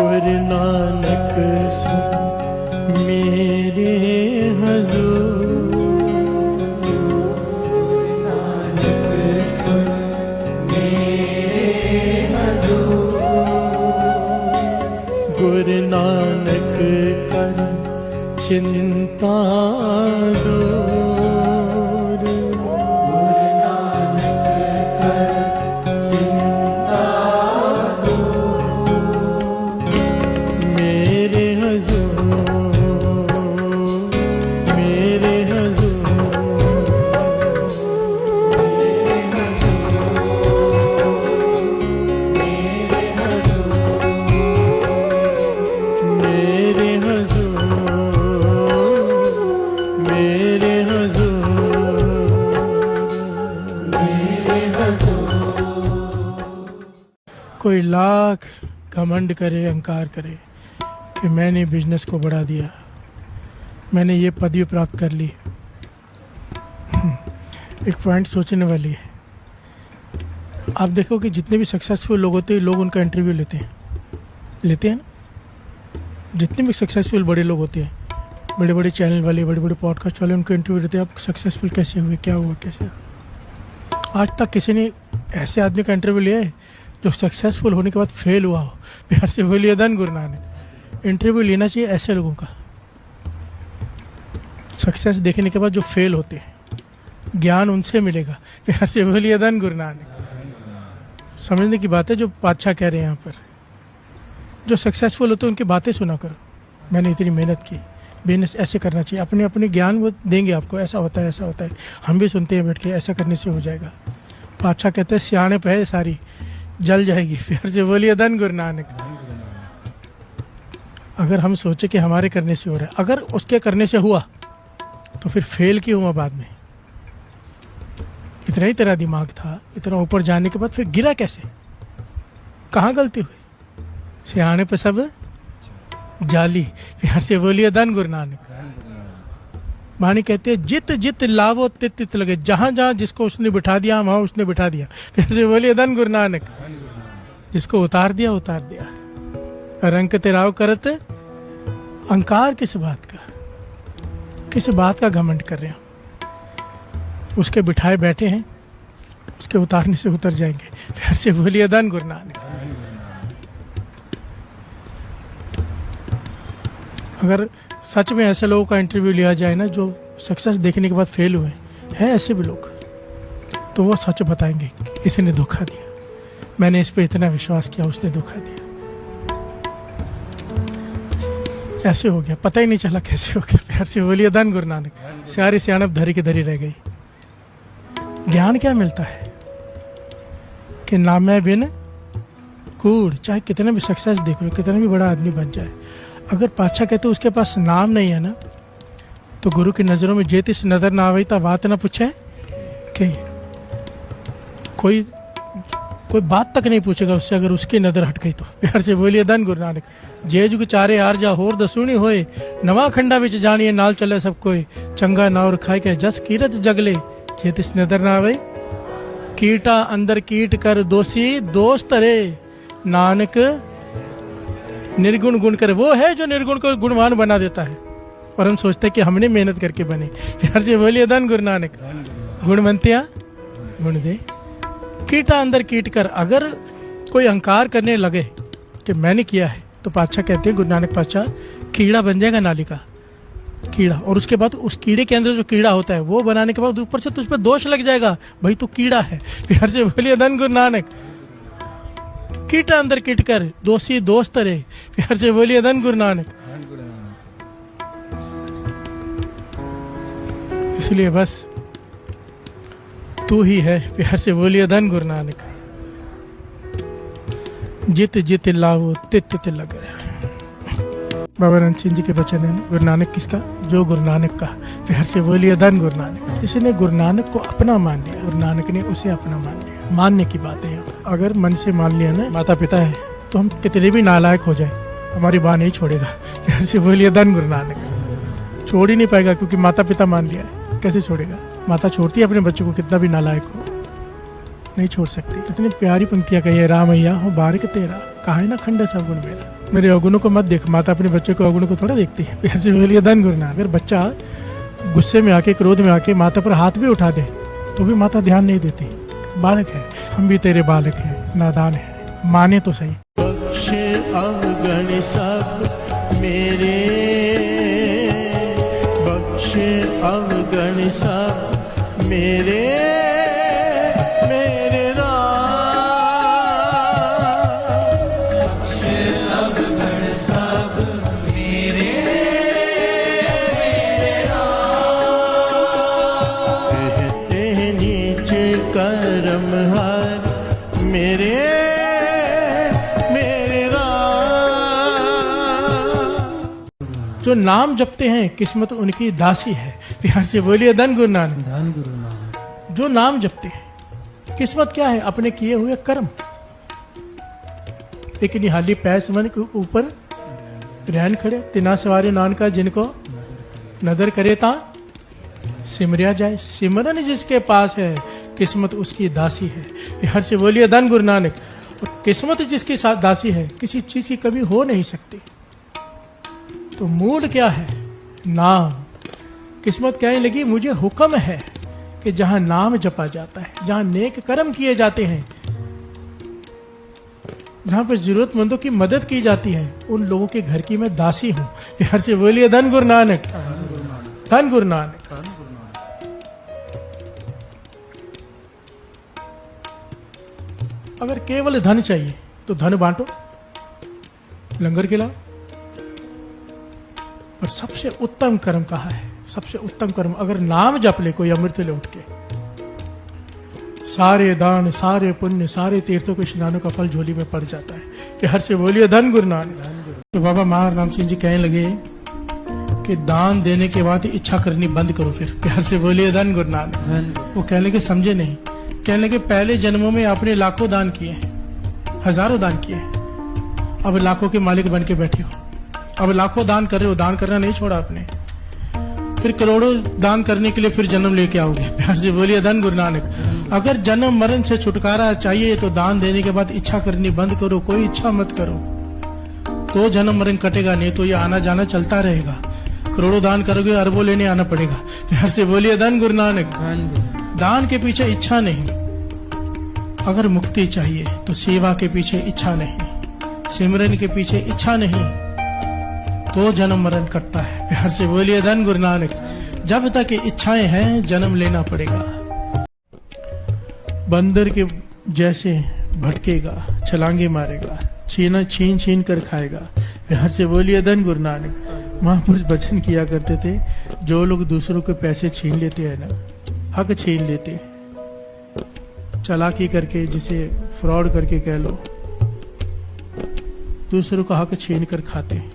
गुरु नानक सुन मेरे हजूर, नानक सुन मेरे हजूर, गुरु नानक कर चिंता दूर, गुरु नानक कर चिंता दूर, मेरे हजूर, मेरे हजूर, मेरे हजूर, मेरे हजूर, मेरे हजूर। कोई लाख घमंड करे, अहंकार करे कि मैंने बिजनेस को बढ़ा दिया, मैंने ये पदवी प्राप्त कर ली। एक पॉइंट सोचने वाली है। आप देखो कि जितने भी सक्सेसफुल लोग होते हैं, लोग उनका इंटरव्यू लेते हैं ना। जितने भी सक्सेसफुल बड़े लोग होते हैं, बड़े बड़े चैनल वाले, बड़े बड़े पॉडकास्ट वाले, उनको इंटरव्यू देते हैं। आप सक्सेसफुल कैसे हुए, क्या हुआ, कैसे हुआ? आज तक किसी ने ऐसे आदमी का इंटरव्यू लिया है जो सक्सेसफुल होने के बाद फेल हुआ हो? प्यार से बोलिए धन गुरु नानक। इंटरव्यू लेना चाहिए ऐसे लोगों का, सक्सेस देखने के बाद जो फेल होते हैं, ज्ञान उनसे मिलेगा। प्यार से बोलिए धन गुरु नानक। समझने की बात है जो बादशाह कह रहे हैं यहाँ पर। जो सक्सेसफुल होते हैं उनकी बातें सुना करो, मैंने इतनी मेहनत की, बिजनेस ऐसे करना चाहिए। अपने अपने ज्ञान वो देंगे आपको, ऐसा होता है, ऐसा होता है। हम भी सुनते हैं बैठ के, ऐसा करने से हो जाएगा। बादशाह कहते हैं सियाने पे है सारी जल जाएगी। प्यार से बोलिए धन गुरु नानक। अगर हम सोचे कि हमारे करने से हो रहा है, अगर उसके करने से हुआ तो फिर फेल क्यों हुआ बाद में? इतना ही तेरा दिमाग था, इतना ऊपर जाने के बाद फिर गिरा कैसे? कहाँ गलती हुई? सियाने पे सब जाली। प्यार से बोलिए धन गुरु नानक। वाणी कहते हैं जित जित लावो तित तित लगे। जहां जहां जिसको उसने बिठा दिया वहां उसने बिठा दिया। प्यार से बोलिए धन गुरु नानक। जिसको उतार दिया उतार दिया। रंग तेराव करत अहंकार किस बात का, किस बात का घमंड कर रहे हैं हम? उसके बिठाए बैठे हैं, उसके उतारने से उतर जाएंगे। प्यार से बोलिए धन गुरु नानक। अगर सच में ऐसे लोगों का इंटरव्यू लिया जाए ना जो सक्सेस देखने के बाद फेल हुए हैं, ऐसे भी लोग, तो वो सच बताएंगे कि इसने धोखा दिया, मैंने इस पे इतना विश्वास किया, उसने धोखा दिया। ऐसे हो गया, पता ही नहीं चला कैसे हो गया। प्यार से बोलिए धन गुरु नानक। सारी सियाणप धरी की धरी रह गई। ज्ञान क्या मिलता है कि नामै बिन कूड़। चाहे कितने भी सक्सेस देख लो, कितना भी बड़ा आदमी बन जाए, अगर पातशाह कहते उसके पास नाम नहीं है ना, तो गुरु की नज़रों में जेतिस नजर ना आवे ता बात ना पूछे कि कोई बात तक नहीं पूछेगा उससे अगर उसकी नज़र हट गई तो। प्यार से बोलिए धन गुरु नानक। जे जुग चारे आर जा होर दसूनी होए, नवा खंडा विच जानिए नाल चले सब कोई, चंगा नाउर खाए के जस कीरत जगले, जेतिस नजर ना आवे कीटा अंदर कीट कर दोषी दोस्त रे, नानक निर्गुण गुण करे। वो है जो निर्गुण को गुणवान बना देता है, और हम सोचते हैं कि हमने मेहनत करके बने। प्यार से बोलिए धन गुरु नानक। गुणवंतिया गुण दे, कीटा अंदर कीट कर। अगर कोई अहंकार करने लगे कि मैंने किया है, तो पातशाह कहते हैं, गुरु नानक पातशाह, कीड़ा बन जाएगा, नाली का कीड़ा। और उसके बाद उस कीड़े के अंदर जो कीड़ा होता है वो बनाने के बाद ऊपर से तुझ पर दोष लग जाएगा, भाई तू कीड़ा है। प्यार से बोलिए धन गुरु नानक। कीटा अंदर कीट कर दोषी दोस्त रे। प्यार से बोलिए धन गुरु नानक। इसलिए बस तू ही है। प्यार से बोलिए धन गुरु नानक। जित जित लाओ तित तित लगे। बाबा रणजीत सिंह जी के वचन है ना, गुरु नानक किसका? जो गुरु नानक का। प्यार से बोलिए धन गुरु नानक। जिसने गुरु नानक को अपना मान लिया, गुरु नानक ने उसे अपना मान लिया। मानने की बात है। अगर मन से मान लिया ना माता पिता है, तो हम कितने भी नालायक हो जाए, हमारी बात नहीं छोड़ेगा। प्यार से बोलिए धन गुरु नानक। छोड़ ही नहीं पाएगा, क्योंकि माता पिता मान लिया है। कैसे छोड़ेगा? माता छोड़ती है अपने बच्चों को, कितना भी नालायक हो, नहीं छोड़ सकती। इतनी प्यारी पंक्तियां कही है, रामैया हो बारिक तेरा, कहा है ना खंड सब गुण मेरा। मेरे अवगुणों को मत देख। माता अपने बच्चों के अवगुणों को थोड़ा देखती है। प्यार से बोलिए धन गुरु नानक। अगर बच्चा गुस्से में आके, क्रोध में आके माता पर हाथ भी उठा दे तो भी माता ध्यान नहीं देती। बालक है, हम भी तेरे बालक हैं, नादान है, माने तो सही। बख्शे अवगण सब मेरे, बख्शे अवगण सब मेरे, मेरे करम हर मेरे, मेरे जो नाम जपते हैं किस्मत उनकी दासी है। प्यार से बोलिए धन गुरु नानक। धन गुरु नानक। जो नाम जपते हैं किस्मत क्या है? अपने किए हुए कर्म। एक निहाली पैस मन के ऊपर रहन खड़े, तिना सवारे नानका जिनको नदर करे ता सिमरिया जाए। सिमरन जिसके पास है किस्मत उसकी दासी है। प्यार से बोलिए धन गुरु नानक। और किस्मत जिसकी साथ दासी है, किसी चीज की कमी हो नहीं सकती। तो मूल क्या है? नाम। किस्मत कहने लगी मुझे हुक्म है कि जहां नाम जपा जाता है, जहां नेक कर्म किए जाते हैं, जहां पर जरूरतमंदों की मदद की जाती है, उन लोगों के घर की मैं दासी हूं। प्यार से बोलिए धन गुरु नानक। धन गुरु नानक। अगर केवल धन चाहिए तो धन बांटो, लंगर खिलाओ। पर सबसे उत्तम कर्म कहा है? सबसे उत्तम कर्म अगर नाम जप ले कोई अमृत ले उठ के, सारे दान, सारे पुण्य, सारे तीर्थों के स्नानों का फल झोली में पड़ जाता है। प्यार से बोलिए धन गुरु नानक। तो बाबा महाराम सिंह जी कहने लगे कि दान देने के बाद इच्छा करनी बंद करो। फिर प्यार से बोलिए धन गुरु नानक। वो कहने लगे समझे नहीं। कहने लगे पहले जन्मों में आपने लाखों दान किए हैं, हजारों दान किए हैं, अब लाखों के मालिक बन के बैठे हो। अब लाखों दान कर रहे हो, दान करना नहीं छोड़ा आपने। फिर करोड़ों दान करने के लिए फिर जन्म लेके आओगे। प्यार से बोलिए धन गुरु नानक। अगर जन्म मरण से छुटकारा चाहिए तो दान देने के बाद इच्छा करनी बंद करो। कोई इच्छा मत करो तो जन्म मरण कटेगा, नहीं तो ये आना जाना चलता रहेगा। करोड़ों दान करोगे, अरबों लेने आना पड़ेगा। प्यार से बोलिए धन गुरु नानक। दान के पीछे इच्छा नहीं। अगर मुक्ति चाहिए तो सेवा के पीछे इच्छा नहीं, सिमरन के पीछे इच्छा नहीं, तो जन्म मरण कटता है। प्यार से बोलिए धन गुरु नानक। जब तक इच्छाएं हैं जन्म लेना पड़ेगा। बंदर के जैसे भटकेगा, छलांगे मारेगा, छीन छीन कर खाएगा। प्यार से बोलिए धन गुरु नानक। महापुरुष वचन किया करते थे, जो लोग दूसरों के पैसे छीन लेते हैं ना, हक छीन लेते हैं, चालाकी करके, जिसे फ्रॉड करके कह लो, दूसरों का हक छीन कर खाते हैं,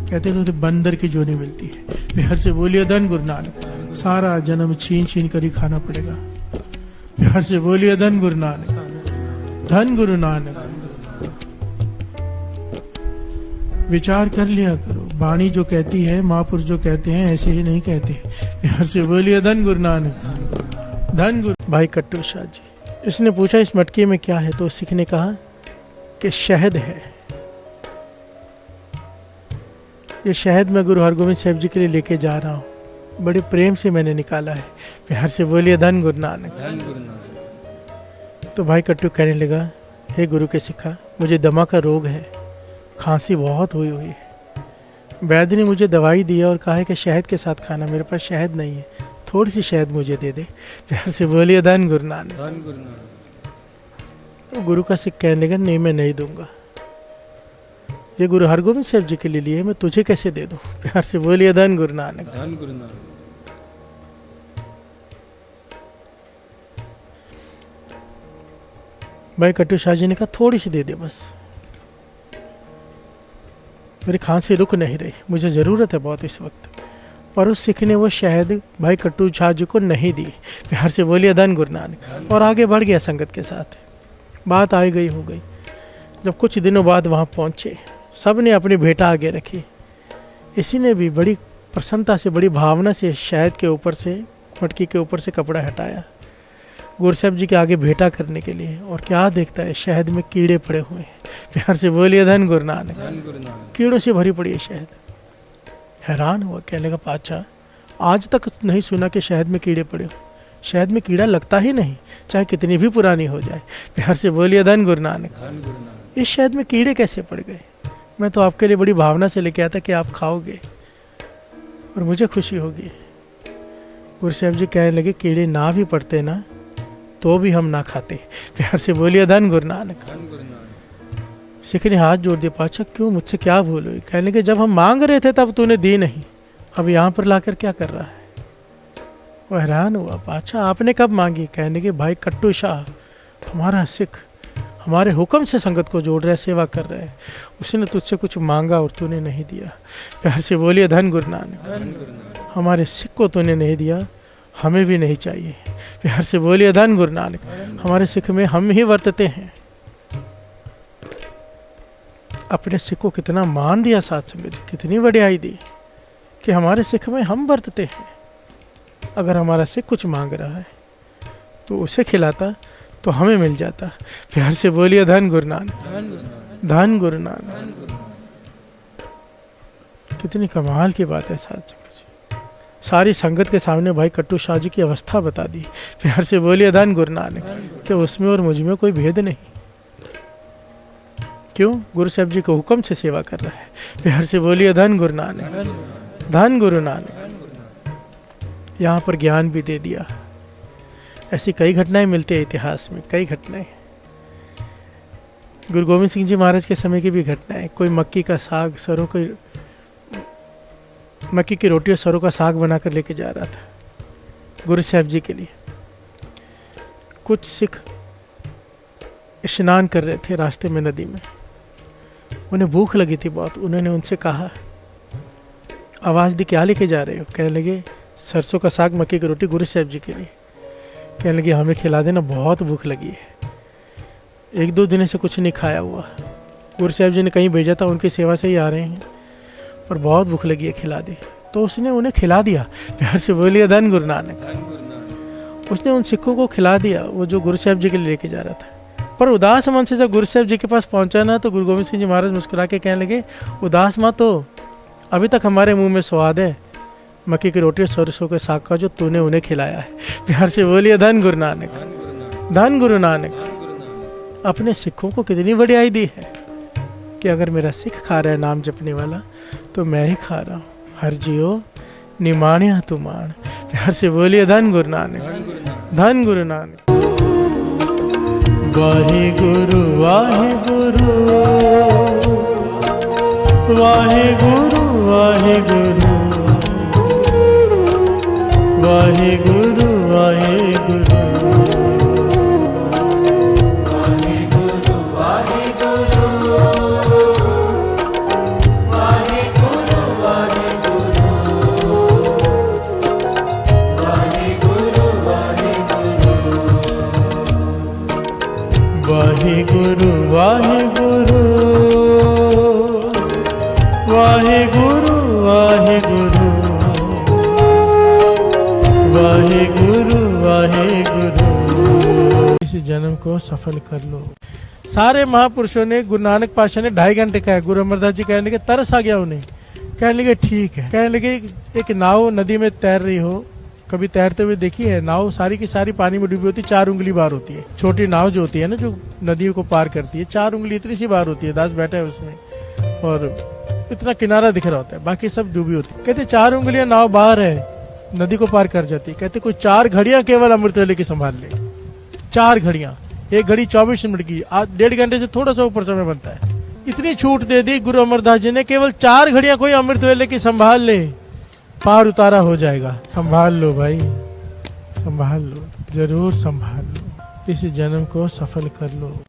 कहते थे बंदर की जोनी मिलती है। प्यार से बोलिए धन गुरु नानक। सारा जन्म छीन छीन कर ही खाना पड़ेगा। प्यार से बोलिए धन गुरु नानक। धन गुरु नानक। विचार कर लिया करो, वाणी जो कहती है, महापुरुष जो कहते हैं ऐसे ही नहीं कहते। प्यार से बोलिए धन गुरु नानक। धन गुरु। भाई कट्टू शाह जी, इसने पूछा इस मटके में क्या है, तो सिख ने कहा कि शहद है। ये शहद मैं गुरु हरगोविंद साहब जी के लिए लेके जा रहा हूँ, बड़े प्रेम से मैंने निकाला है। प्यार से बोलिए धन गुरु नानक। धन गुरु नानक। तो भाई कट्टू कहने लगा, हे गुरु के सिखा, मुझे दमा का रोग है, खांसी बहुत हुई है। वैद्य ने मुझे दवाई दी और कहा है कि शहद के साथ खाना। मेरे पास शहद नहीं है, थोड़ी सी शहद मुझे दे दे। प्यार से बोलिए धन गुरु नानक। धन गुरु नानक। तो गुरु का सिख कहने लगा, नहीं मैं नहीं दूंगा, ये गुरु हरगोविंद साहब जी के लिए लिए, मैं तुझे कैसे दे दूं। प्यार से बोलिए धन गुरु नानक। धन गुरु नानक। भाई कट्टू शाह जी ने कहा थोड़ी सी दे दे बस, मेरी खांसी रुक नहीं रही, मुझे ज़रूरत है बहुत इस वक्त। पर उस सिख ने वो शहद भाई कट्टू शाह जी को नहीं दी। प्यार से बोलिए धन गुरु नानक। और आगे बढ़ गया संगत के साथ। बात आई गई हो गई। जब कुछ दिनों बाद वहाँ पहुँचे, सब ने अपनी भेंटा आगे रखी। इसी ने भी बड़ी प्रसन्नता से, बड़ी भावना से शहद के ऊपर से, मटकी के ऊपर से कपड़ा हटाया, गुरु साहब जी के आगे भेंटा करने के लिए, और क्या देखता है, शहद में कीड़े पड़े हुए हैं। प्यार से बोलिए धन गुरु नानक। धन गुरु नानक। कीड़ों से भरी पड़ी है शहद। हैरान हुआ, कहने लगा पातशाह आज तक नहीं सुना कि शहद में कीड़े पड़े हो। शहद में कीड़ा लगता ही नहीं, चाहे कितनी भी पुरानी हो जाए। प्यार से बोलिए धन गुरु नानक। धन गुरु नानक। इस शहद में कीड़े कैसे पड़ गए? मैं तो आपके लिए बड़ी भावना से लेके आया था कि आप खाओगे और मुझे खुशी होगी। गुरु साहब जी कहने लगे कीड़े ना भी पड़ते ना तो भी हम ना खाते। प्यार से बोलिए धन गुरु नानक। धन गुरु नानक। सिख ने हाथ जोड़ दिया, पातशाह क्यों, मुझसे क्या भूल हुई? कहने लगे जब हम मांग रहे थे तब तूने दी नहीं, अब यहाँ पर लाकर क्या कर रहा है? वो हैरान हुआ, पातशाह आपने कब मांगी? कहने लगे भाई कट्टू शाह हमारा सिख हमारे हुक्म से संगत को जोड़ रहा है, सेवा कर रहा है, उसने तुझसे कुछ मांगा और तूने नहीं दिया। प्यार से बोलिए धन गुरु नानक। धन गुरु नानक। हमारे सिख को तूने नहीं दिया, हमें भी नहीं चाहिए। प्यार से बोलिए धन गुरु नानक। हमारे सिख में हम ही वर्तते हैं। अपने सिख को कितना मान दिया साथ संगत जी, कितनी बढ़ियाई दी कि हमारे सिख में हम वर्तते हैं। अगर हमारा सिख कुछ मांग रहा है तो उसे खिलाता तो हमें मिल जाता। प्यार से बोलिए धन गुरु नानक। धन गुरु नानक। धन गुरु नानक। धन गुरु नानक। कितनी कमाल की बात है साथ संगत जी। सारी संगत के सामने भाई कट्टू शाह जी की अवस्था बता दी। प्यार से बोलिए धन गुरु नानक कि उसमें और मुझ में कोई भेद नहीं। क्यों? गुरु साहब जी के हुक्म से सेवा कर रहा है। प्यार से बोलिए धन गुरु नानक। धन गुरु नानक। धन गुरु नानक। धन गुरु नानक। यहाँ पर ज्ञान भी दे दिया। ऐसी कई घटनाएं मिलती है इतिहास में, कई घटनाएं। गुरु गोविंद सिंह जी महाराज के समय की भी घटना है। कोई मक्की का साग, सरों की मक्की की रोटी और सरों का साग बनाकर लेके जा रहा था गुरु साहब जी के लिए। कुछ सिख स्नान कर रहे थे रास्ते में नदी में, उन्हें भूख लगी थी बहुत। उन्होंने उनसे कहा, आवाज़ दी क्या लेके जा रहे हो? कहने लगे सरसों का साग मक्की की रोटी गुरु साहब जी के लिए। कहने लगे हमें खिला देना, बहुत भूख लगी है, 1-2 दिन से कुछ नहीं खाया हुआ। गुरु साहब जी ने कहीं भेजा था, उनकी सेवा से ही आ रहे हैं, पर बहुत भूख लगी है, खिला दे। तो उसने उन्हें खिला दिया। प्यार से बोलिए धन गुरु नानक। धन गुरु नानक। उसने उन सिखों को खिला दिया, वो जो गुरु साहब जी के लिए लेके जा रहा था। पर उदास मन से जब गुरु साहब जी के पास पहुंचा ना, तो गुरु गोविंद सिंह जी महाराज मुस्कुरा के कहने लगे, उदास मत हो, अभी तक हमारे मुंह में स्वाद है मक्की की रोटी और सरसों के साग का जो तूने उन्हें खिलाया है। प्यार से बोलिए धन गुरु नानक। धन गुरु नानक। धन गुरु नानक। धन गुरु नानक। अपने सिखों को कितनी बढ़ियाई दी है कि अगर मेरा सिख खा रहा है नाम जपने वाला, तो मैं ही खा रहा हूँ। हर जियो निमाणिया तू मान। प्यार से बोलिए धन गुरु नानक। धन गुरु नानक। धन गुरु नानक। वाहे गुरु वाहे गुरु वाहे गुरु वाहे गुरु वाहे गुरु वाहे गुरु वाहे गुरु वाहे गुरु वाहे गुरु वाहे गुरु वाहे गुरु वाहे गुरु। इस जन्म को सफल कर लो। सारे महापुरुषों ने, गुरु नानक पातशाह ने 2.5 घंटे कहा। गुरु अमरदास जी कहने लगे, तरस आ गया उन्हें। कहने लगे ठीक है। कहने लगे एक नाव नदी में तैर रही हो, कभी तैरते हुए देखी है? नाव सारी की सारी पानी में डूबी होती, 4 उंगली बाहर होती है। छोटी नाव जो होती है ना, जो नदियों को पार करती है, 4 उंगली इतनी सी बाहर होती है। दास बैठा है उसमें और इतना किनारा दिख रहा होता है, बाकी सब डूबी होती है। कहते 4 उंगलियां नाव बाहर है, नदी को पार कर जाती है। कहते कोई 4 घड़ियां केवल अमृत वेले की संभाल ले। 4 घड़ियां, एक घड़ी 24 मिनट की, 1.5 घंटे से थोड़ा सा ऊपर समय बनता है। इतनी छूट दे दी गुरु अमरदास जी ने, केवल 4 घड़ियां कोई अमृत वेले की संभाल ले, पार उतारा हो जाएगा। संभाल लो भाई, संभाल लो, जरूर संभाल लो। इस जन्म को सफल कर लो।